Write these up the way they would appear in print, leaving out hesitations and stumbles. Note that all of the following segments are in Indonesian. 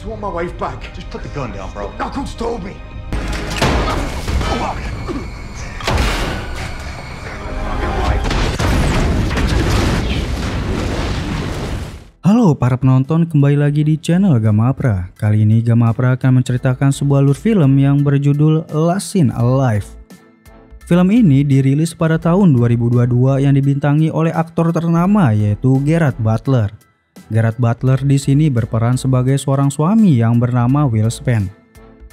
just want my wife back. Just put the gun down, bro. Knuckles told me. Halo para penonton, kembali lagi di channel Gamapra. Kali ini Gamapra akan menceritakan sebuah alur film yang berjudul Last Seen Alive. Film ini dirilis pada tahun 2022 yang dibintangi oleh aktor ternama yaitu Gerard Butler. Gerard Butler di sini berperan sebagai seorang suami yang bernama Will Spence.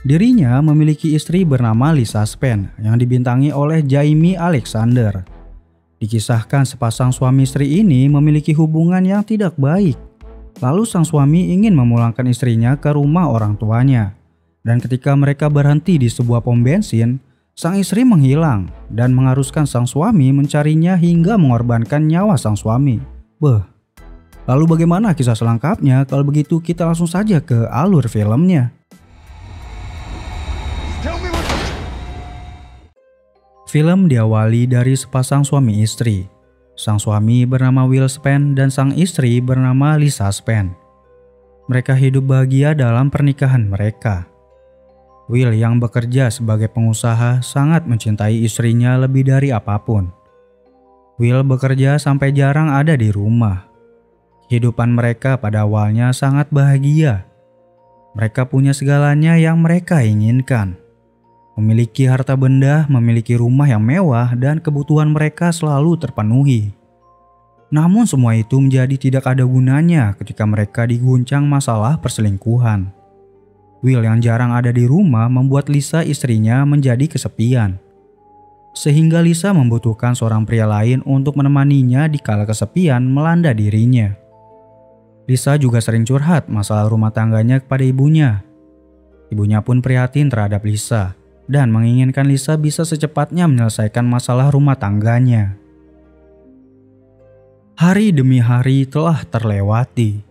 Dirinya memiliki istri bernama Lisa Spence yang dibintangi oleh Jaime Alexander. Dikisahkan sepasang suami istri ini memiliki hubungan yang tidak baik. Lalu sang suami ingin memulangkan istrinya ke rumah orang tuanya. Dan ketika mereka berhenti di sebuah pom bensin, sang istri menghilang dan mengharuskan sang suami mencarinya hingga mengorbankan nyawa sang suami. Lalu bagaimana kisah selengkapnya? Kalau begitu kita langsung saja ke alur filmnya. Film diawali dari sepasang suami istri. Sang suami bernama Will Spence dan sang istri bernama Lisa Spence. Mereka hidup bahagia dalam pernikahan mereka. Will yang bekerja sebagai pengusaha sangat mencintai istrinya lebih dari apapun. Will bekerja sampai jarang ada di rumah. Kehidupan mereka pada awalnya sangat bahagia. Mereka punya segalanya yang mereka inginkan. Memiliki harta benda, memiliki rumah yang mewah, dan kebutuhan mereka selalu terpenuhi. Namun semua itu menjadi tidak ada gunanya ketika mereka diguncang masalah perselingkuhan. Will yang jarang ada di rumah membuat Lisa istrinya menjadi kesepian. Sehingga Lisa membutuhkan seorang pria lain untuk menemaninya di kala kesepian melanda dirinya. Lisa juga sering curhat masalah rumah tangganya kepada ibunya. Ibunya pun prihatin terhadap Lisa dan menginginkan Lisa bisa secepatnya menyelesaikan masalah rumah tangganya. Hari demi hari telah terlewati.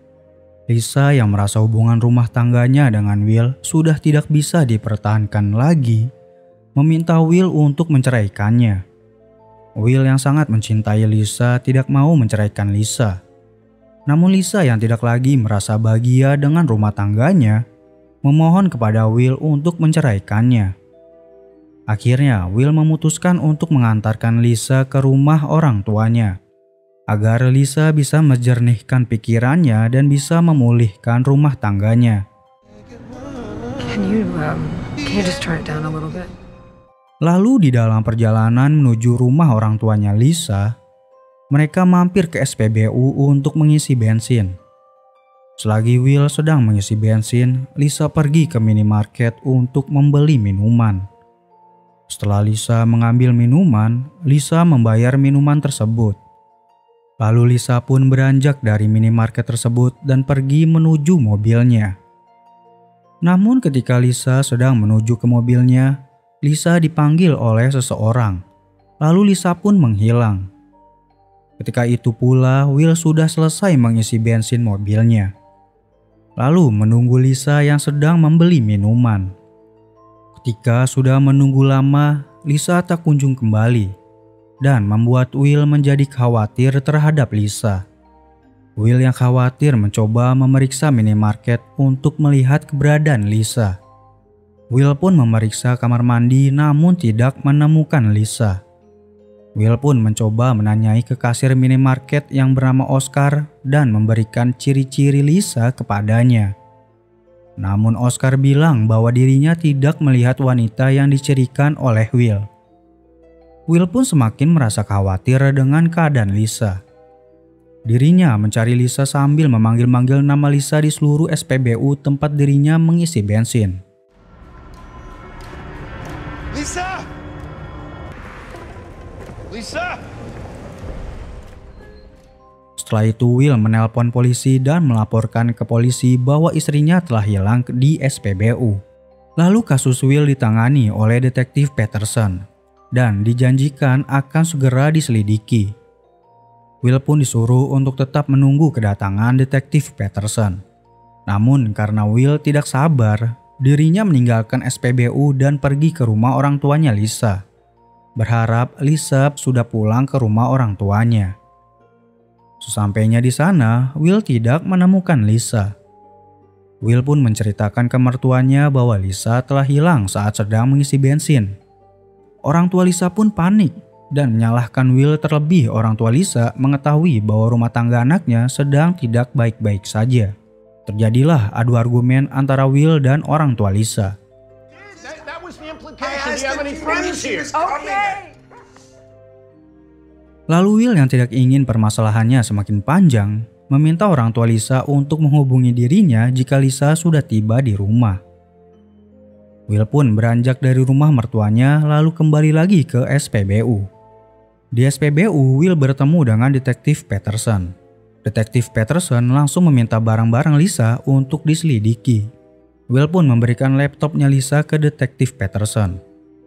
Lisa yang merasa hubungan rumah tangganya dengan Will sudah tidak bisa dipertahankan lagi, meminta Will untuk menceraikannya. Will yang sangat mencintai Lisa tidak mau menceraikan Lisa. Namun Lisa yang tidak lagi merasa bahagia dengan rumah tangganya, memohon kepada Will untuk menceraikannya. Akhirnya Will memutuskan untuk mengantarkan Lisa ke rumah orang tuanya agar Lisa bisa menjernihkan pikirannya dan bisa memulihkan rumah tangganya. Can you just turn it down a little bit? Lalu di dalam perjalanan menuju rumah orang tuanya Lisa, mereka mampir ke SPBU untuk mengisi bensin. Selagi Will sedang mengisi bensin, Lisa pergi ke minimarket untuk membeli minuman. Setelah Lisa mengambil minuman, Lisa membayar minuman tersebut. Lalu Lisa pun beranjak dari minimarket tersebut dan pergi menuju mobilnya. Namun ketika Lisa sedang menuju ke mobilnya, Lisa dipanggil oleh seseorang. Lalu Lisa pun menghilang. Ketika itu pula Will sudah selesai mengisi bensin mobilnya. Lalu menunggu Lisa yang sedang membeli minuman. Ketika sudah menunggu lama, Lisa tak kunjung kembali dan membuat Will menjadi khawatir terhadap Lisa. Will yang khawatir mencoba memeriksa minimarket untuk melihat keberadaan Lisa. Will pun memeriksa kamar mandi namun tidak menemukan Lisa. Will pun mencoba menanyai ke kasir minimarket yang bernama Oscar dan memberikan ciri-ciri Lisa kepadanya. Namun Oscar bilang bahwa dirinya tidak melihat wanita yang dicirikan oleh Will. Will pun semakin merasa khawatir dengan keadaan Lisa. Dirinya mencari Lisa sambil memanggil-manggil nama Lisa di seluruh SPBU tempat dirinya mengisi bensin. Lisa! Lisa! Setelah itu Will menelpon polisi dan melaporkan ke polisi bahwa istrinya telah hilang di SPBU. Lalu kasus Will ditangani oleh detektif Peterson dan dijanjikan akan segera diselidiki. Will pun disuruh untuk tetap menunggu kedatangan detektif Peterson. Namun karena Will tidak sabar, dirinya meninggalkan SPBU dan pergi ke rumah orang tuanya Lisa. Berharap Lisa sudah pulang ke rumah orang tuanya. Sesampainya di sana, Will tidak menemukan Lisa. Will pun menceritakan ke mertuanya bahwa Lisa telah hilang saat sedang mengisi bensin. Orang tua Lisa pun panik dan menyalahkan Will, terlebih orang tua Lisa mengetahui bahwa rumah tangga anaknya sedang tidak baik-baik saja. Terjadilah adu argumen antara Will dan orang tua Lisa. That was the implication. Do you have any friends here? Lalu Will yang tidak ingin permasalahannya semakin panjang, meminta orang tua Lisa untuk menghubungi dirinya jika Lisa sudah tiba di rumah. Will pun beranjak dari rumah mertuanya lalu kembali lagi ke SPBU. Di SPBU, Will bertemu dengan Detektif Peterson. Detektif Peterson langsung meminta barang-barang Lisa untuk diselidiki. Will pun memberikan laptopnya Lisa ke Detektif Peterson.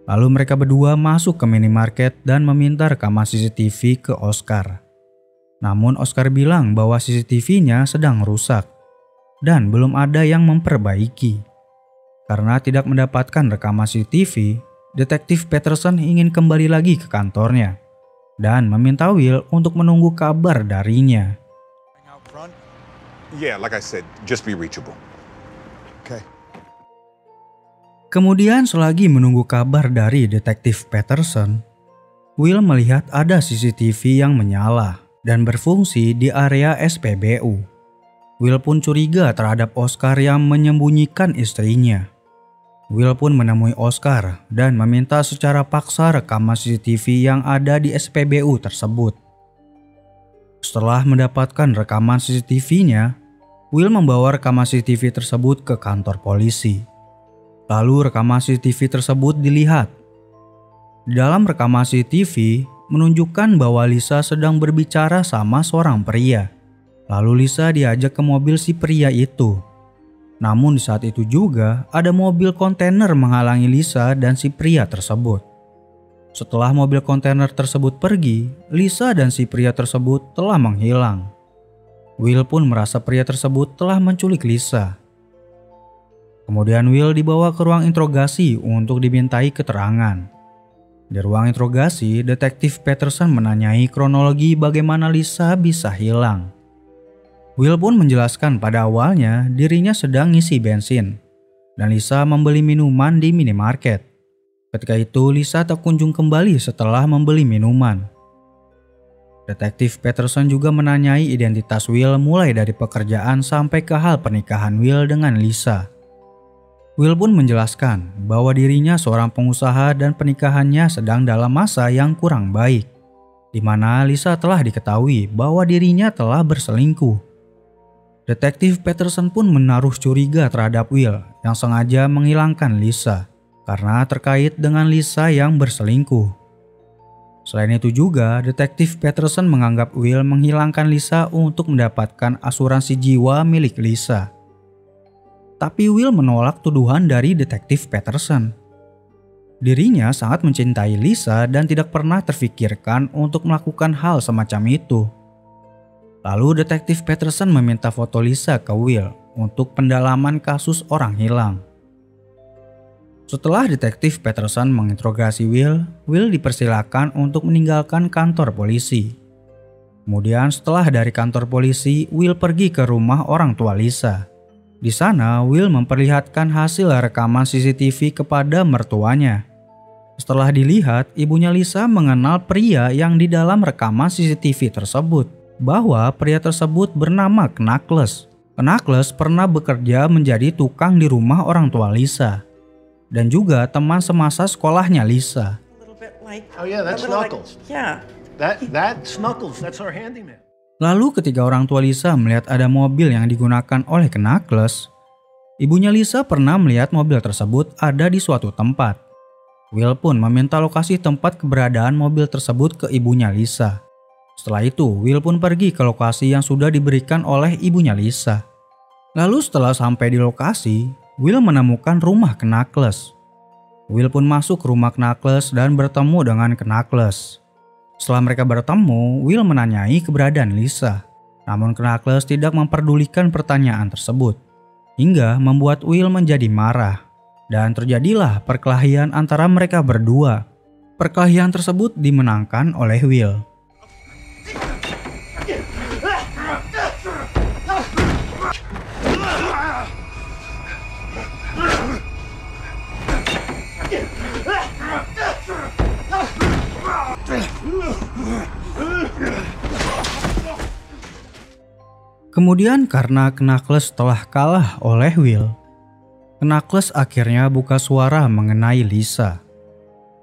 Lalu mereka berdua masuk ke minimarket dan meminta rekaman CCTV ke Oscar. Namun Oscar bilang bahwa CCTV-nya sedang rusak dan belum ada yang memperbaiki. Karena tidak mendapatkan rekaman CCTV, Detektif Peterson ingin kembali lagi ke kantornya dan meminta Will untuk menunggu kabar darinya. Yeah, like I said, just be reachable. Okay. Kemudian selagi menunggu kabar dari Detektif Peterson, Will melihat ada CCTV yang menyala dan berfungsi di area SPBU. Will pun curiga terhadap Oscar yang menyembunyikan istrinya. Will pun menemui Oscar dan meminta secara paksa rekaman CCTV yang ada di SPBU tersebut. Setelah mendapatkan rekaman CCTV-nya, Will membawa rekaman CCTV tersebut ke kantor polisi. Lalu rekaman CCTV tersebut dilihat. Di dalam rekaman CCTV menunjukkan bahwa Lisa sedang berbicara sama seorang pria. Lalu Lisa diajak ke mobil si pria itu. Namun di saat itu juga ada mobil kontainer menghalangi Lisa dan si pria tersebut. Setelah mobil kontainer tersebut pergi, Lisa dan si pria tersebut telah menghilang. Will pun merasa pria tersebut telah menculik Lisa. Kemudian Will dibawa ke ruang interogasi untuk dimintai keterangan. Di ruang interogasi, Detektif Peterson menanyai kronologi bagaimana Lisa bisa hilang. Will pun menjelaskan pada awalnya dirinya sedang ngisi bensin dan Lisa membeli minuman di minimarket. Ketika itu Lisa tak kunjung kembali setelah membeli minuman. Detektif Peterson juga menanyai identitas Will mulai dari pekerjaan sampai ke hal pernikahan Will dengan Lisa. Will pun menjelaskan bahwa dirinya seorang pengusaha dan pernikahannya sedang dalam masa yang kurang baik, di mana Lisa telah diketahui bahwa dirinya telah berselingkuh. Detektif Peterson pun menaruh curiga terhadap Will yang sengaja menghilangkan Lisa karena terkait dengan Lisa yang berselingkuh. Selain itu juga, Detektif Peterson menganggap Will menghilangkan Lisa untuk mendapatkan asuransi jiwa milik Lisa. Tapi Will menolak tuduhan dari Detektif Peterson. Dirinya sangat mencintai Lisa dan tidak pernah terfikirkan untuk melakukan hal semacam itu. Lalu Detektif Peterson meminta foto Lisa ke Will untuk pendalaman kasus orang hilang. Setelah Detektif Peterson menginterogasi Will dipersilakan untuk meninggalkan kantor polisi. Kemudian setelah dari kantor polisi, Will pergi ke rumah orang tua Lisa. Di sana, Will memperlihatkan hasil rekaman CCTV kepada mertuanya. Setelah dilihat, ibunya Lisa mengenal pria yang di dalam rekaman CCTV tersebut, bahwa pria tersebut bernama Knuckles. Knuckles pernah bekerja menjadi tukang di rumah orang tua Lisa dan juga teman semasa sekolahnya Lisa. Oh yeah, that's Knuckles. Yeah. That's Knuckles. That's our handyman. Lalu ketika orang tua Lisa melihat ada mobil yang digunakan oleh Knuckles, ibunya Lisa pernah melihat mobil tersebut ada di suatu tempat. Will pun meminta lokasi tempat keberadaan mobil tersebut ke ibunya Lisa. Setelah itu, Will pun pergi ke lokasi yang sudah diberikan oleh ibunya Lisa. Lalu setelah sampai di lokasi, Will menemukan rumah Knuckles. Will pun masuk ke rumah Knuckles dan bertemu dengan Knuckles. Setelah mereka bertemu, Will menanyai keberadaan Lisa. Namun Knuckles tidak memperdulikan pertanyaan tersebut, hingga membuat Will menjadi marah. Dan terjadilah perkelahian antara mereka berdua. Perkelahian tersebut dimenangkan oleh Will. Kemudian karena Knuckles telah kalah oleh Will, Knuckles akhirnya buka suara mengenai Lisa.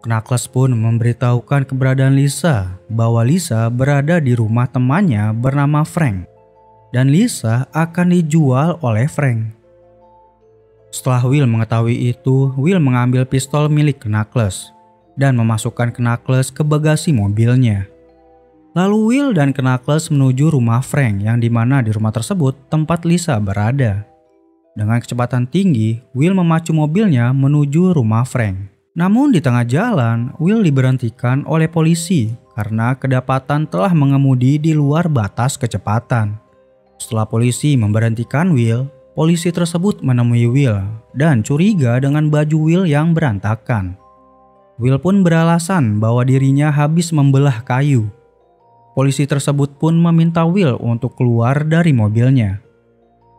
Knuckles pun memberitahukan keberadaan Lisa bahwa Lisa berada di rumah temannya bernama Frank dan Lisa akan dijual oleh Frank. Setelah Will mengetahui itu, Will mengambil pistol milik Knuckles dan memasukkan Knuckles ke bagasi mobilnya. Lalu Will dan Knuckles menuju rumah Frank yang dimana di rumah tersebut tempat Lisa berada. Dengan kecepatan tinggi, Will memacu mobilnya menuju rumah Frank. Namun di tengah jalan, Will diberhentikan oleh polisi karena kedapatan telah mengemudi di luar batas kecepatan. Setelah polisi memberhentikan Will, polisi tersebut menemui Will dan curiga dengan baju Will yang berantakan. Will pun beralasan bahwa dirinya habis membelah kayu. Polisi tersebut pun meminta Will untuk keluar dari mobilnya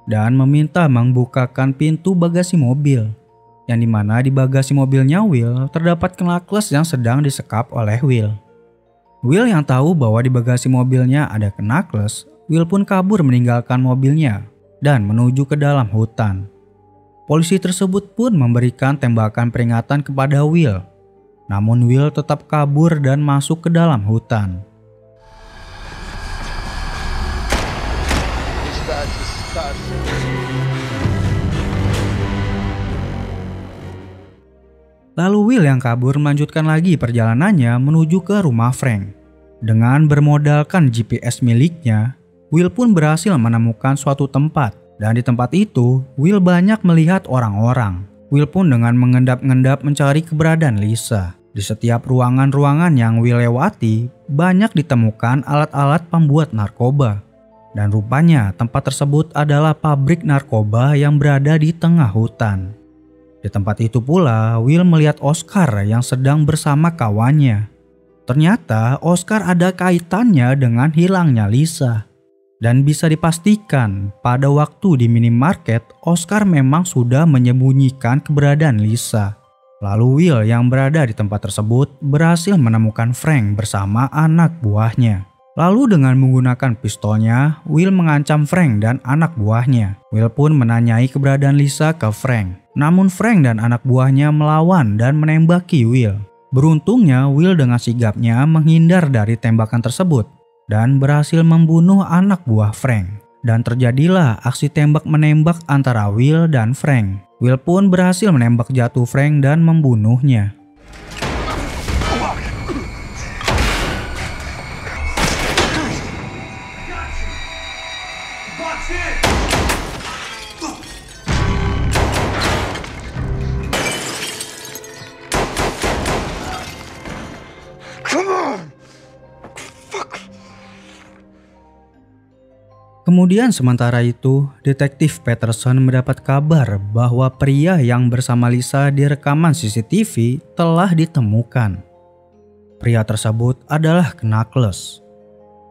dan meminta membukakan pintu bagasi mobil, yang dimana di bagasi mobilnya Will terdapat Knuckles yang sedang disekap oleh Will. Will yang tahu bahwa di bagasi mobilnya ada Knuckles, Will pun kabur meninggalkan mobilnya dan menuju ke dalam hutan. Polisi tersebut pun memberikan tembakan peringatan kepada Will, namun Will tetap kabur dan masuk ke dalam hutan. Lalu Will yang kabur melanjutkan lagi perjalanannya menuju ke rumah Frank. Dengan bermodalkan GPS miliknya, Will pun berhasil menemukan suatu tempat. Dan di tempat itu, Will banyak melihat orang-orang. Will pun dengan mengendap-endap mencari keberadaan Lisa. Di setiap ruangan-ruangan yang Will lewati, banyak ditemukan alat-alat pembuat narkoba. Dan rupanya tempat tersebut adalah pabrik narkoba yang berada di tengah hutan. Di tempat itu pula, Will melihat Oscar yang sedang bersama kawannya. Ternyata Oscar ada kaitannya dengan hilangnya Lisa. Dan bisa dipastikan pada waktu di minimarket, Oscar memang sudah menyembunyikan keberadaan Lisa. Lalu Will yang berada di tempat tersebut berhasil menemukan Frank bersama anak buahnya. Lalu dengan menggunakan pistolnya, Will mengancam Frank dan anak buahnya. Will pun menanyai keberadaan Lisa ke Frank. Namun Frank dan anak buahnya melawan dan menembaki Will. Beruntungnya Will dengan sigapnya menghindar dari tembakan tersebut dan berhasil membunuh anak buah Frank. Dan terjadilah aksi tembak-menembak antara Will dan Frank. Will pun berhasil menembak jatuh Frank dan membunuhnya. Kemudian sementara itu, Detektif Peterson mendapat kabar bahwa pria yang bersama Lisa di rekaman CCTV telah ditemukan. Pria tersebut adalah Knuckles.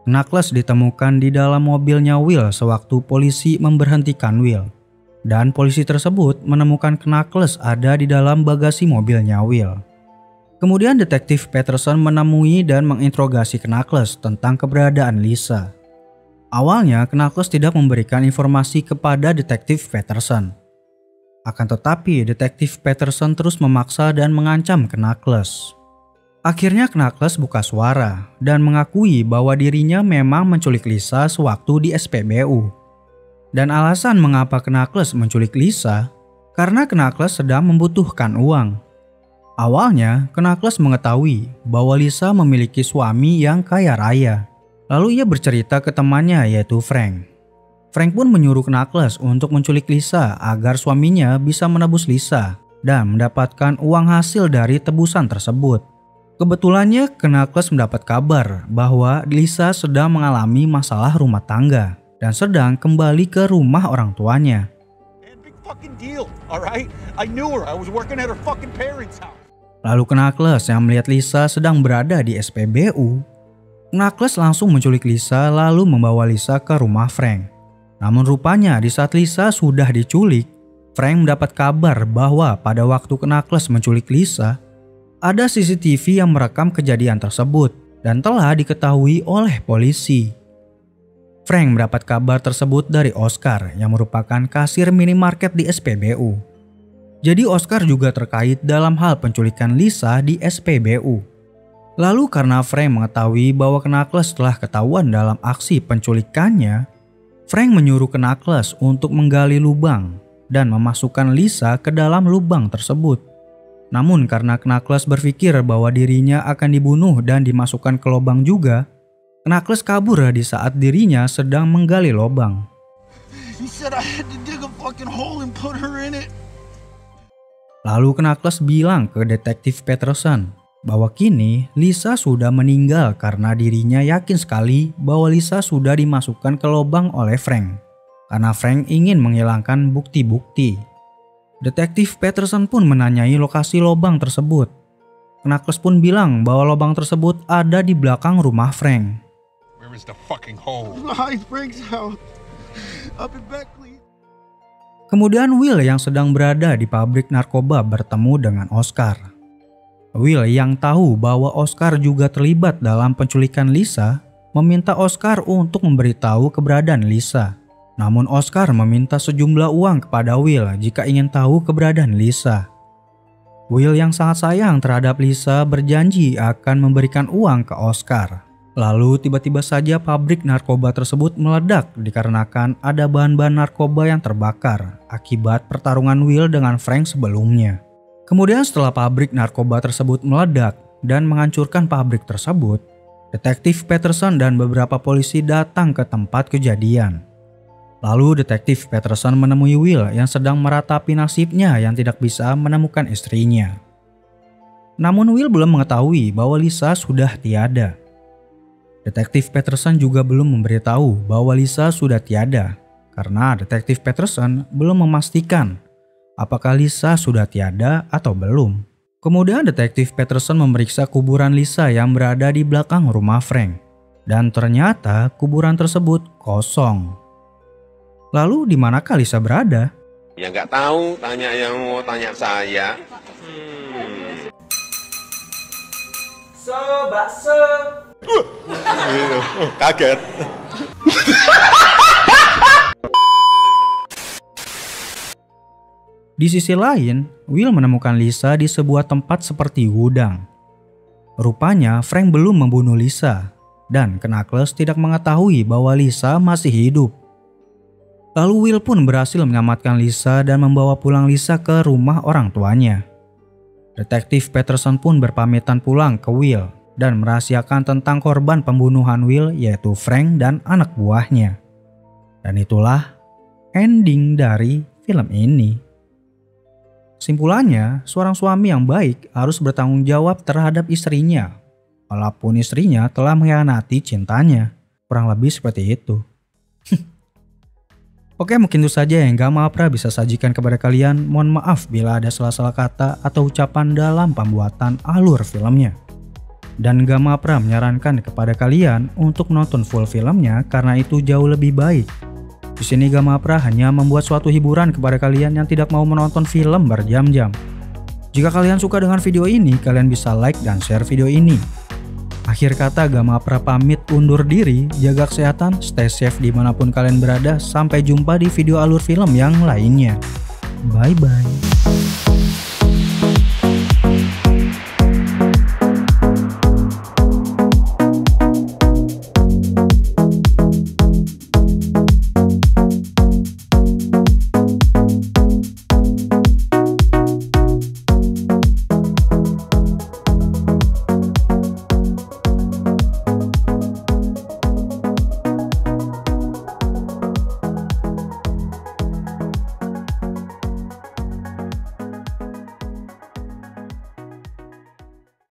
Knuckles ditemukan di dalam mobilnya Will sewaktu polisi memberhentikan Will. Dan polisi tersebut menemukan Knuckles ada di dalam bagasi mobilnya Will. Kemudian Detektif Peterson menemui dan menginterogasi Knuckles tentang keberadaan Lisa. Awalnya Knuckles tidak memberikan informasi kepada Detektif Peterson. Akan tetapi Detektif Peterson terus memaksa dan mengancam Knuckles. Akhirnya Knuckles buka suara dan mengakui bahwa dirinya memang menculik Lisa sewaktu di SPBU. Dan alasan mengapa Knuckles menculik Lisa karena Knuckles sedang membutuhkan uang. Awalnya Knuckles mengetahui bahwa Lisa memiliki suami yang kaya raya. Lalu ia bercerita ke temannya yaitu Frank. Frank pun menyuruh Knuckles untuk menculik Lisa agar suaminya bisa menebus Lisa dan mendapatkan uang hasil dari tebusan tersebut. Kebetulannya Knuckles mendapat kabar bahwa Lisa sedang mengalami masalah rumah tangga dan sedang kembali ke rumah orang tuanya. Lalu Knuckles yang melihat Lisa sedang berada di SPBU, Knuckles langsung menculik Lisa lalu membawa Lisa ke rumah Frank. Namun rupanya di saat Lisa sudah diculik, Frank mendapat kabar bahwa pada waktu Knuckles menculik Lisa, ada CCTV yang merekam kejadian tersebut dan telah diketahui oleh polisi. Frank mendapat kabar tersebut dari Oscar yang merupakan kasir minimarket di SPBU. Jadi Oscar juga terkait dalam hal penculikan Lisa di SPBU. Lalu karena Frank mengetahui bahwa Knuckles telah ketahuan dalam aksi penculikannya, Frank menyuruh Knuckles untuk menggali lubang dan memasukkan Lisa ke dalam lubang tersebut. Namun karena Knuckles berpikir bahwa dirinya akan dibunuh dan dimasukkan ke lubang juga, Knuckles kabur di saat dirinya sedang menggali lubang. Lalu Knuckles bilang ke detektif Peterson bahwa kini Lisa sudah meninggal karena dirinya yakin sekali bahwa Lisa sudah dimasukkan ke lubang oleh Frank. Karena Frank ingin menghilangkan bukti-bukti. Detektif Peterson pun menanyai lokasi lubang tersebut. Knuckles pun bilang bahwa lubang tersebut ada di belakang rumah Frank. Kemudian Will yang sedang berada di pabrik narkoba bertemu dengan Oscar. Will yang tahu bahwa Oscar juga terlibat dalam penculikan Lisa, meminta Oscar untuk memberitahu keberadaan Lisa. Namun Oscar meminta sejumlah uang kepada Will jika ingin tahu keberadaan Lisa. Will yang sangat sayang terhadap Lisa berjanji akan memberikan uang ke Oscar. Lalu tiba-tiba saja pabrik narkoba tersebut meledak dikarenakan ada bahan-bahan narkoba yang terbakar akibat pertarungan Will dengan Frank sebelumnya. Kemudian setelah pabrik narkoba tersebut meledak dan menghancurkan pabrik tersebut, detektif Peterson dan beberapa polisi datang ke tempat kejadian. Lalu detektif Peterson menemui Will yang sedang meratapi nasibnya yang tidak bisa menemukan istrinya. Namun Will belum mengetahui bahwa Lisa sudah tiada. Detektif Peterson juga belum memberitahu bahwa Lisa sudah tiada karena detektif Peterson belum memastikan apakah Lisa sudah tiada atau belum. Kemudian detektif Peterson memeriksa kuburan Lisa yang berada di belakang rumah Frank. Dan ternyata kuburan tersebut kosong. Lalu di manakah Lisa berada? Ya nggak tahu, tanya yang mau tanya saya. Bakso. Kaget. Di sisi lain, Will menemukan Lisa di sebuah tempat seperti gudang. Rupanya Frank belum membunuh Lisa dan Knuckles tidak mengetahui bahwa Lisa masih hidup. Lalu Will pun berhasil menyelamatkan Lisa dan membawa pulang Lisa ke rumah orang tuanya. Detektif Peterson pun berpamitan pulang ke Will dan merahasiakan tentang korban pembunuhan Will yaitu Frank dan anak buahnya. Dan itulah ending dari film ini. Simpulannya, seorang suami yang baik harus bertanggung jawab terhadap istrinya, walaupun istrinya telah mengkhianati cintanya. Kurang lebih seperti itu. Oke, mungkin itu saja yang Gama Apra bisa sajikan kepada kalian. Mohon maaf bila ada salah-salah kata atau ucapan dalam pembuatan alur filmnya. Dan Gama Apra menyarankan kepada kalian untuk menonton full filmnya karena itu jauh lebih baik. Di sini Gama Apra hanya membuat suatu hiburan kepada kalian yang tidak mau menonton film berjam-jam. Jika kalian suka dengan video ini, kalian bisa like dan share video ini. Akhir kata, Gama Apra pamit undur diri, jaga kesehatan, stay safe dimanapun kalian berada. Sampai jumpa di video alur film yang lainnya. Bye-bye.